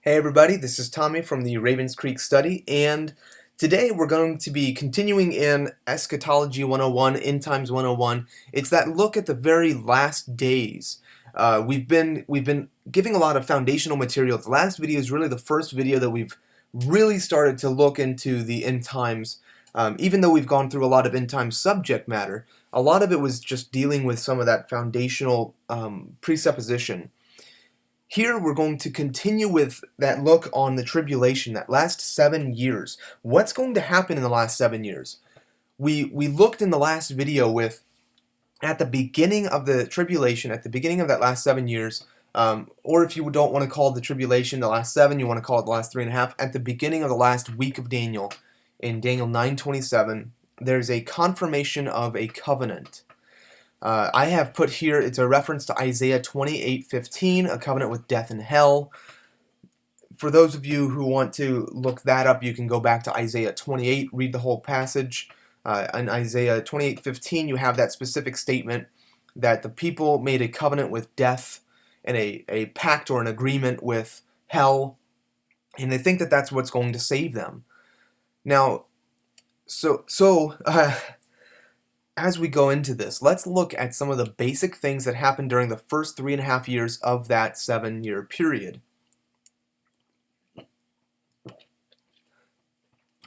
Hey everybody, this is Tommy from the Ravens Creek Study, and today we're going to be continuing in Eschatology 101, End Times 101. It's that look at the very last days. We've been giving a lot of foundational material. The last video is really the first video that we've really started to look into the end times. Even though we've gone through a lot of end times subject matter, a lot of it was just dealing with some of that foundational presupposition. Here we're going to continue with that look on the tribulation, that last 7 years. What's going to happen in the last 7 years? We looked in the last video with at the beginning of the tribulation, at the beginning of that last 7 years, or if you don't want to call the tribulation the last 7, you want to call it the last 3.5. At the beginning of the last week of Daniel, in Daniel 9:27, there's a confirmation of a covenant. I have put here, it's a reference to Isaiah 28:15, a covenant with death and hell. For those of you who want to look that up, you can go back to Isaiah 28, read the whole passage. In Isaiah 28:15, you have that specific statement that the people made a covenant with death and a pact or an agreement with hell, and they think that that's what's going to save them. Now, as we go into this, let's look at some of the basic things that happened during the first 3.5 years of that 7-year period.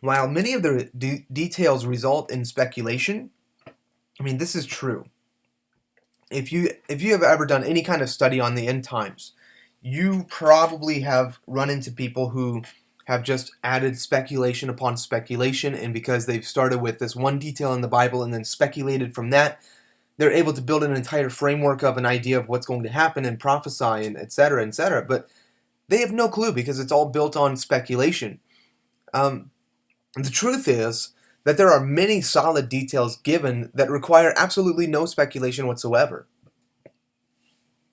While many of the details result in speculation, I mean, this is true. If you have ever done any kind of study on the end times, you probably have run into people who have just added speculation upon speculation, and because they've started with this one detail in the Bible and then speculated from that, they're able to build an entire framework of an idea of what's going to happen and prophesy and etc., etc. But they have no clue because it's all built on speculation. The truth is that there are many solid details given that require absolutely no speculation whatsoever.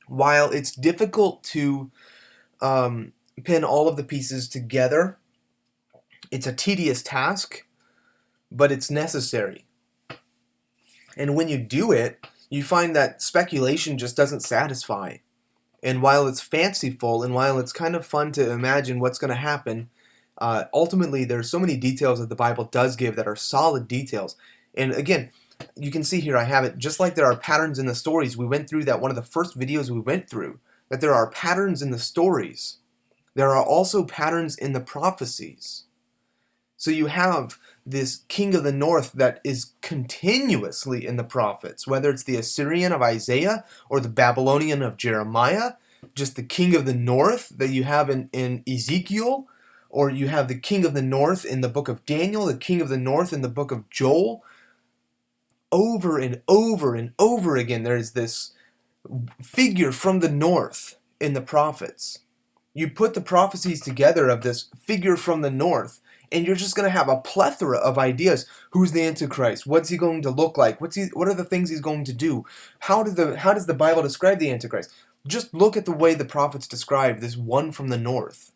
While it's difficult to pin all of the pieces together, it's a tedious task, but it's necessary. And when you do it, you find that speculation just doesn't satisfy. And while it's fanciful and while it's kind of fun to imagine what's going to happen, ultimately there's so many details that the Bible does give that are solid details. And again, you can see here I have it, just like there are patterns in the stories. We went through that, one of the first videos we went through, that there are patterns in the stories. There are also patterns in the prophecies. So you have this king of the north that is continuously in the prophets, whether it's the Assyrian of Isaiah or the Babylonian of Jeremiah, just the king of the north that you have in Ezekiel, or you have the king of the north in the book of Daniel, the king of the north in the book of Joel. Over and over and over again, there is this figure from the north in the prophets. You put the prophecies together of this figure from the north, and you're just going to have a plethora of ideas. Who's the Antichrist? What's he going to look like? What are the things he's going to do? How does the Bible describe the Antichrist? Just look at the way the prophets describe this one from the north,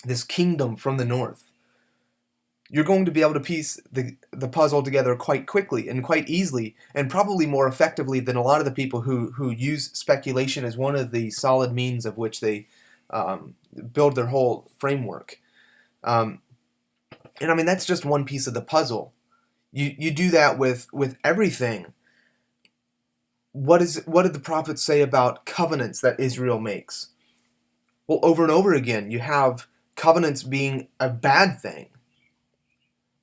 this kingdom from the north. You're going to be able to piece the puzzle together quite quickly and quite easily, and probably more effectively than a lot of the people who use speculation as one of the solid means of which they build their whole framework. And I mean, that's just one piece of the puzzle. You do that with everything. What did the prophets say about covenants that Israel makes? Well, over and over again, you have covenants being a bad thing.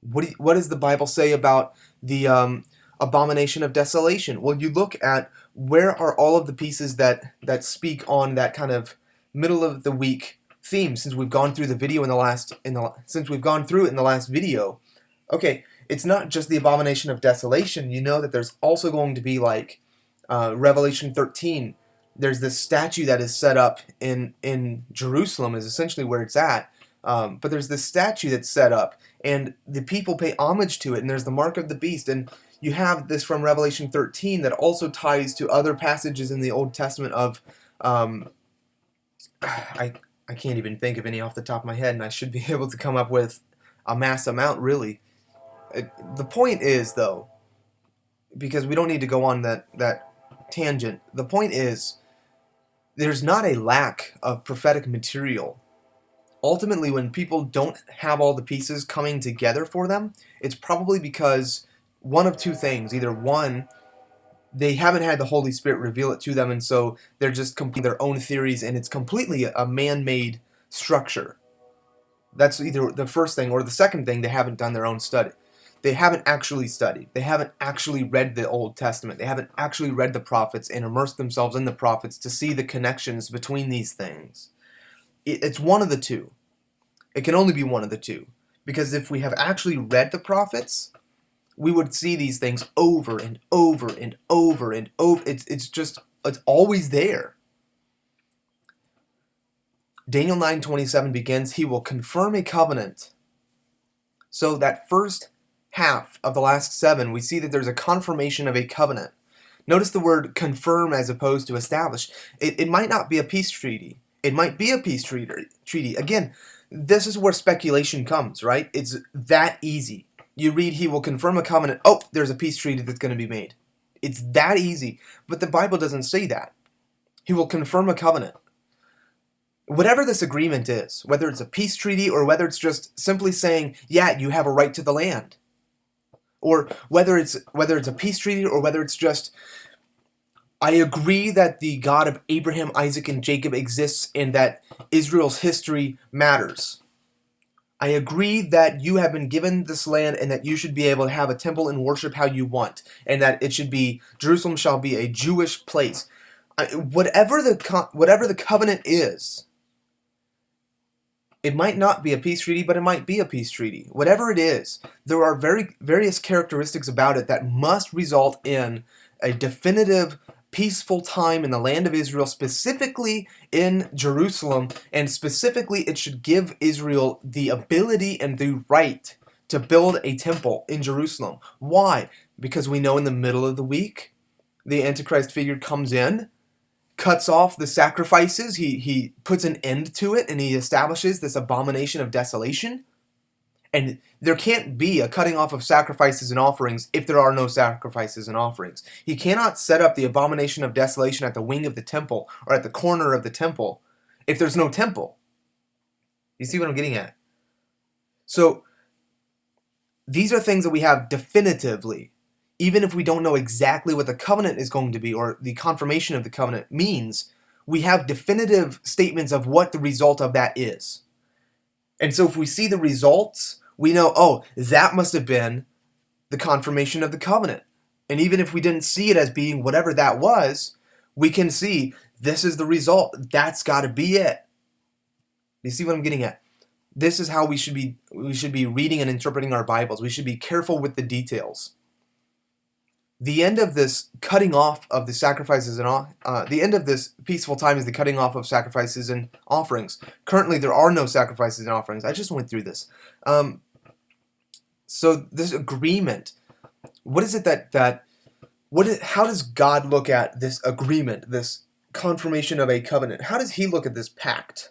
What does the Bible say about the abomination of desolation? Well, you look at where are all of the pieces that speak on that kind of middle of the week theme, since we've gone through the video in the last video. Okay, it's not just the abomination of desolation. You know that there's also going to be, like, Revelation 13. There's this statue that is set up in Jerusalem, is essentially where it's at. But there's this statue that's set up, and the people pay homage to it, and there's the mark of the beast. And you have this from Revelation 13 that also ties to other passages in the Old Testament of I can't even think of any off the top of my head, and I should be able to come up with a mass amount, really. The point is, though, because we don't need to go on that tangent, the point is there's not a lack of prophetic material ultimately, when people don't have all the pieces coming together for them, it's probably because one of two things. Either one, they haven't had the Holy Spirit reveal it to them, and so they're just completing their own theories, and it's completely a man-made structure. That's either the first thing, or the second thing, they haven't done their own study. They haven't actually studied. They haven't actually read the Old Testament. They haven't actually read the prophets and immersed themselves in the prophets to see the connections between these things. It's one of the two. It can only be one of the two. Because if we have actually read the prophets, we would see these things over and over and over and over. It's always there. Daniel 9:27 begins, he will confirm a covenant. So that first half of the last 7, we see that there's a confirmation of a covenant. Notice the word confirm as opposed to establish. It might not be a peace treaty. It might be a peace treaty. Again, this is where speculation comes, right? It's that easy. You read, he will confirm a covenant. Oh, there's a peace treaty that's going to be made. It's that easy. But the Bible doesn't say that. He will confirm a covenant. Whatever this agreement is, whether it's a peace treaty or whether it's just simply saying, yeah, you have a right to the land, or whether it's a peace treaty or whether it's just, I agree that the God of Abraham, Isaac, and Jacob exists and that Israel's history matters. I agree that you have been given this land and that you should be able to have a temple and worship how you want, and that Jerusalem shall be a Jewish place. Whatever the covenant is, it might not be a peace treaty, but it might be a peace treaty. Whatever it is, there are various characteristics about it that must result in a definitive, peaceful time in the land of Israel, specifically in Jerusalem, and specifically it should give Israel the ability and the right to build a temple in Jerusalem. Why? Because we know in the middle of the week, the Antichrist figure comes in, cuts off the sacrifices, he puts an end to it, and he establishes this abomination of desolation. And there can't be a cutting off of sacrifices and offerings if there are no sacrifices and offerings. He cannot set up the abomination of desolation at the wing of the temple or at the corner of the temple if there's no temple. You see what I'm getting at? So these are things that we have definitively. Even if we don't know exactly what the covenant is going to be or the confirmation of the covenant means, we have definitive statements of what the result of that is. And so if we see the results, we know, oh, that must have been the confirmation of the covenant. And even if we didn't see it as being whatever that was, we can see this is the result. That's got to be it. You see what I'm getting at? This is how we should be reading and interpreting our Bibles. We should be careful with the details. The end of this cutting off of the sacrifices and the end of this peaceful time is the cutting off of sacrifices and offerings. Currently, there are no sacrifices and offerings. I just went through this. So this agreement, what is it how does God look at this agreement, this confirmation of a covenant? How does he look at this pact?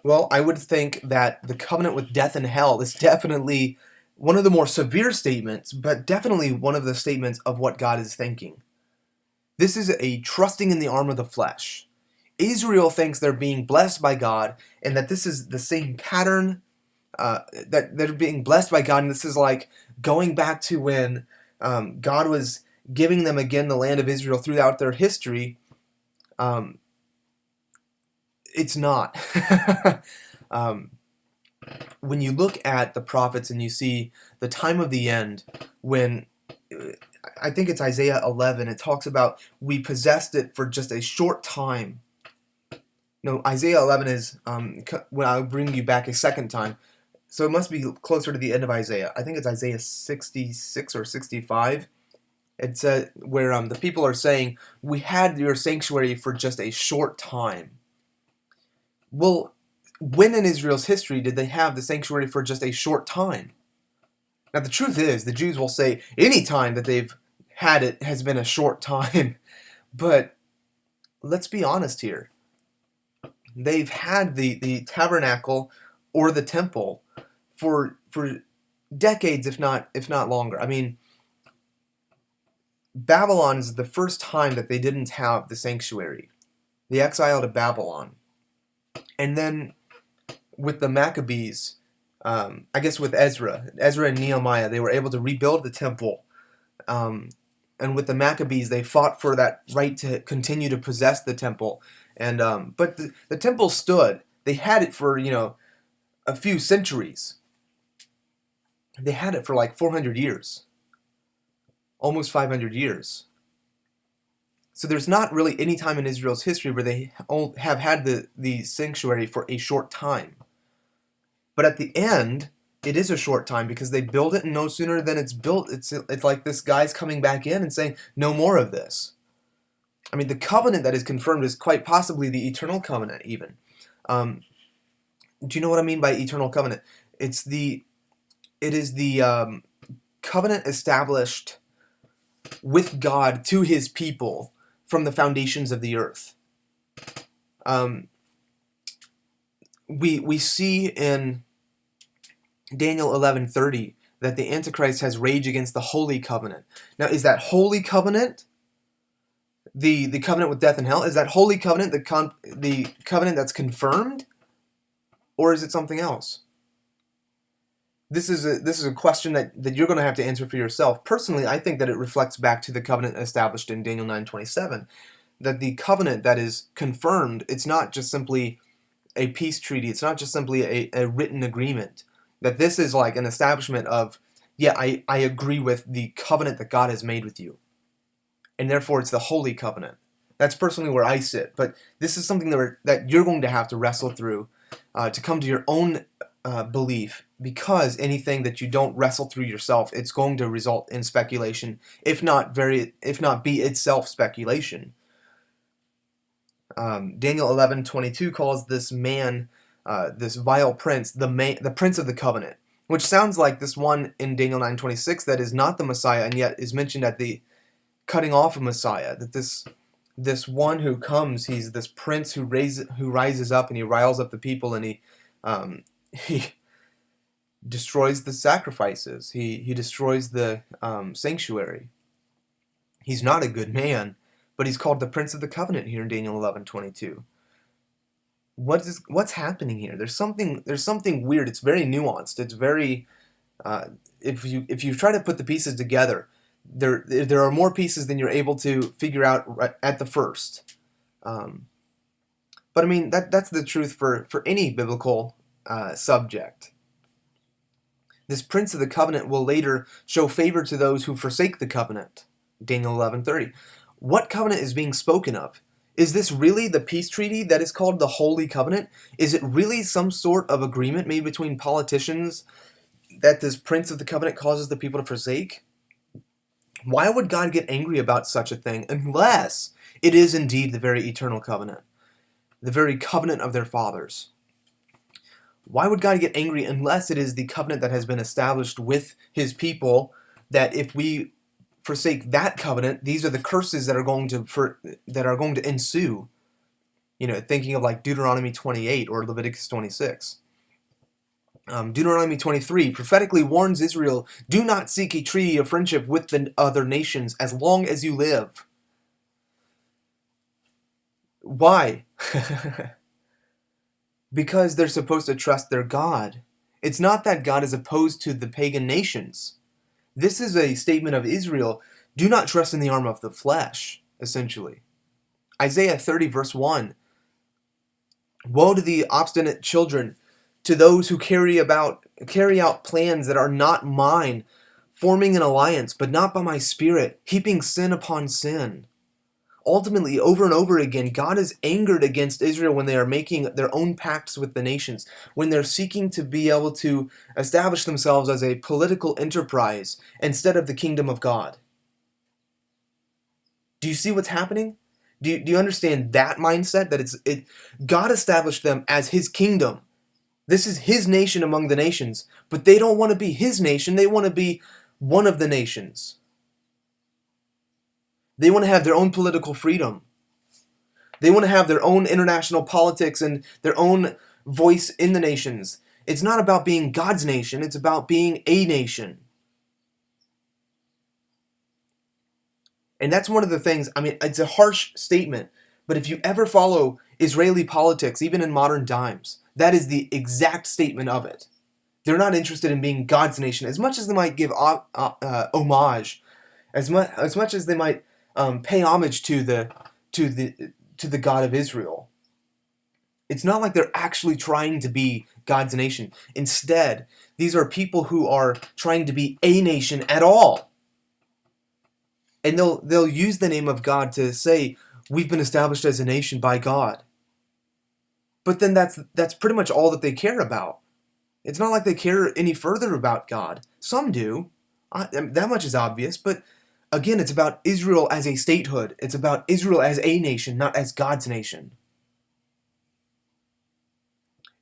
Well, I would think that the covenant with death and hell is definitely one of the more severe statements, but definitely one of the statements of what God is thinking. This is a trusting in the arm of the flesh. Israel thinks they're being blessed by God, and that this is the same pattern, that they're being blessed by God, and this is like going back to when God was giving them again the land of Israel throughout their history. It's not. When you look at the prophets and you see the time of the end, when I think it's Isaiah 11, it talks about we possessed it for just a short time. No, Isaiah 11 is when I'll bring you back a second time. So it must be closer to the end of Isaiah. I think it's Isaiah 66 or 65. It's where the people are saying, we had your sanctuary for just a short time. Well, when in Israel's history did they have the sanctuary for just a short time? Now, the truth is, the Jews will say any time that they've had it has been a short time. But let's be honest here. They've had the tabernacle or the temple for decades, if not longer. I mean, Babylon is the first time that they didn't have the sanctuary. The exile to Babylon. And then with the Maccabees, I guess with Ezra and Nehemiah, they were able to rebuild the temple. Um, and with the Maccabees, they fought for that right to continue to possess the temple. And but the temple stood. They had it for a few centuries. They had it for like 400 years, almost 500 years. So there's not really any time in Israel's history where they have had the sanctuary for a short time. But at the end, it is a short time because they build it, and no sooner than it's built, it's like this guy's coming back in and saying, no more of this. I mean, the covenant that is confirmed is quite possibly the eternal covenant even. Um, do you know what I mean by eternal covenant? It is the covenant established with God to his people from the foundations of the earth. We see in Daniel 11:30 that the Antichrist has rage against the holy covenant. Now, is that holy covenant the covenant with death and hell? Is that holy covenant the covenant that's confirmed, or is it something else? This is a question that you're going to have to answer for yourself. Personally, I think that it reflects back to the covenant established in Daniel 9:27, that the covenant that is confirmed, it's not just simply a peace treaty, it's not just simply a written agreement, that this is like an establishment of, yeah, I agree with the covenant that God has made with you, and therefore it's the holy covenant. That's personally where I sit, but this is something that you're going to have to wrestle through to come to your own belief, because anything that you don't wrestle through yourself, it's going to result in speculation, if not be itself speculation. Daniel 11:22 calls this man, this vile prince, the prince of the covenant, which sounds like this one in Daniel 9:26 that is not the Messiah and yet is mentioned at the cutting off of Messiah. That this one who comes, he's this prince who rises up and he riles up the people, and he destroys the sacrifices. He destroys the sanctuary. He's not a good man, but he's called the Prince of the Covenant here in Daniel 11:22. What's happening here? There's something weird. It's very nuanced. It's very if you try to put the pieces together, there are more pieces than you're able to figure out at the first. But I mean that's the truth for any biblical subject. This Prince of the Covenant will later show favor to those who forsake the covenant. Daniel 11:30. What covenant is being spoken of? Is this really the peace treaty that is called the Holy Covenant? Is it really some sort of agreement made between politicians that this Prince of the Covenant causes the people to forsake? Why would God get angry about such a thing unless it is indeed the very eternal covenant, the very covenant of their fathers? Why would God get angry unless it is the covenant that has been established with his people, that if we forsake that covenant, these are the curses that are going to ensue? Thinking of like Deuteronomy 28 or Leviticus 26. Deuteronomy 23 prophetically warns Israel, do not seek a treaty of friendship with the other nations as long as you live. Why? Because they're supposed to trust their God. It's not that God is opposed to the pagan nations. This is a statement of Israel, do not trust in the arm of the flesh, essentially. Isaiah 30 verse 1, woe to the obstinate children, to those who carry out plans that are not mine, forming an alliance, but not by my spirit, heaping sin upon sin. Ultimately, over and over again, God is angered against Israel when they are making their own pacts with the nations, when they're seeking to be able to establish themselves as a political enterprise instead of the kingdom of God. Do you see what's happening? Do you understand that mindset? That God established them as his kingdom. This is his nation among the nations, but they don't want to be his nation. They want to be one of the nations. They want to have their own political freedom. They want to have their own international politics and their own voice in the nations. It's not about being God's nation. It's about being a nation. And that's one of the things, I mean, it's a harsh statement, but if you ever follow Israeli politics, even in modern times, That is the exact statement of it. They're not interested in being God's nation as much as they might give homage, as much as they might pay homage to the God of Israel. It's not like they're actually trying to be God's nation. Instead, these are people who are trying to be a nation at all. And they'll use the name of God to say, we've been established as a nation by God. But then that's pretty much all that they care about. It's not like they care any further about God. Some do. That much is obvious. But again, it's about Israel as a statehood. It's about Israel as a nation, not as God's nation.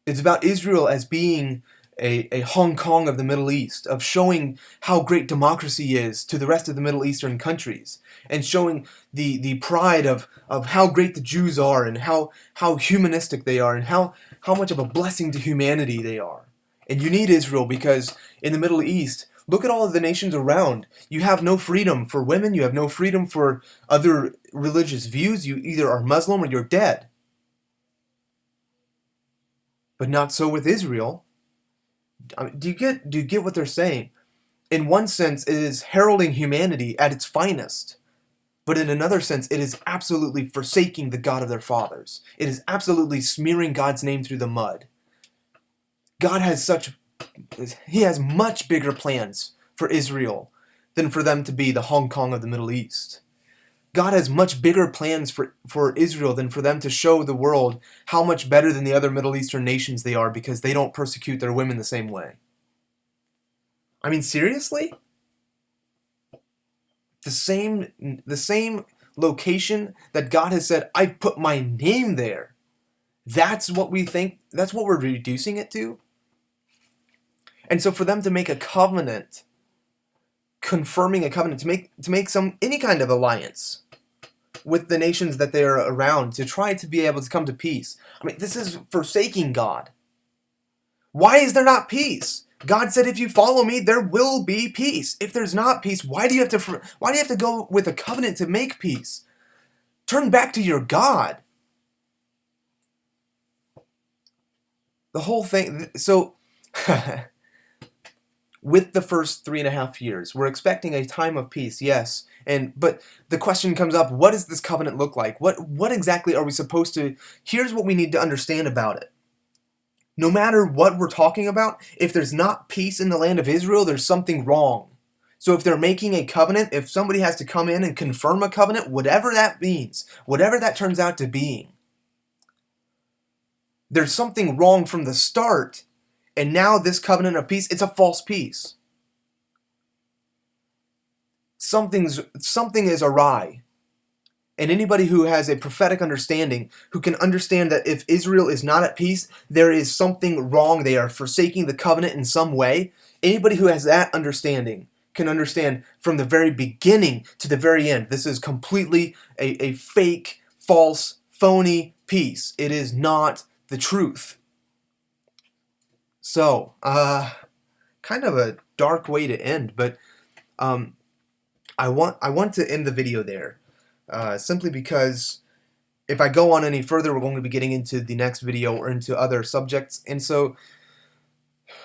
It's about Israel as being a Hong Kong of the Middle East, of showing how great democracy is to the rest of the Middle Eastern countries, and showing the pride of how great the Jews are, and how humanistic they are, and how much of a blessing to humanity they are. And you need Israel because in the Middle East, look at all of the nations around. You have no freedom for women, you have no freedom for other religious views. You either are Muslim or you're dead. But not so with Israel. Do you get what they're saying? In one sense, it is heralding humanity at its finest. But in another sense, it is absolutely forsaking the God of their fathers. It is absolutely smearing God's name through the mud. God has He has much bigger plans for Israel than for them to be the Hong Kong of the Middle East. God has much bigger plans for Israel than for them to show the world how much better than the other Middle Eastern nations they are because they don't persecute their women the same way. I mean, seriously? The same location that God has said, I've put my name there. That's what we think, that's what we're reducing it to? And so for them to make a covenant, confirming a covenant, to make any kind of alliance with the nations that they are around, to try to be able to come to peace. I mean, this is forsaking God. Why is there not peace? God said, if you follow me, there will be peace. If there's not peace, why do you have to go with a covenant to make peace? Turn back to your God. The whole thing, so with the first 3.5 years, we're expecting a time of peace, yes. But the question comes up, what does this covenant look like? What exactly are we supposed to... Here's what we need to understand about it. No matter what we're talking about, if there's not peace in the land of Israel, there's something wrong. So if they're making a covenant, if somebody has to come in and confirm a covenant, whatever that means, whatever that turns out to being, there's something wrong from the start, and now this covenant of peace, it's a false peace. Something is awry. And anybody who has a prophetic understanding, who can understand that if Israel is not at peace, there is something wrong. They are forsaking the covenant in some way. Anybody who has that understanding can understand from the very beginning to the very end. This is completely a fake, false, phony peace. It is not the truth. So, kind of a dark way to end, but I want to end the video there, simply because if I go on any further, we're going to be getting into the next video or into other subjects, and so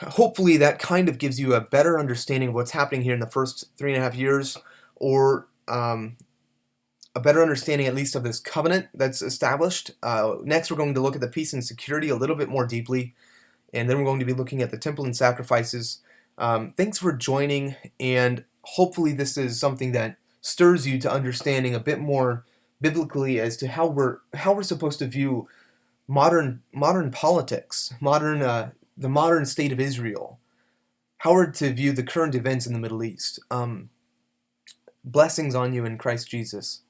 hopefully that kind of gives you a better understanding of what's happening here in the first 3.5 years, or a better understanding at least of this covenant that's established. Next, we're going to look at the peace and security a little bit more deeply, and then we're going to be looking at the temple and sacrifices. Thanks for joining, and hopefully this is something that stirs you to understanding a bit more biblically as to how we're supposed to view modern politics, the modern state of Israel, how we're to view the current events in the Middle East. Blessings on you in Christ Jesus.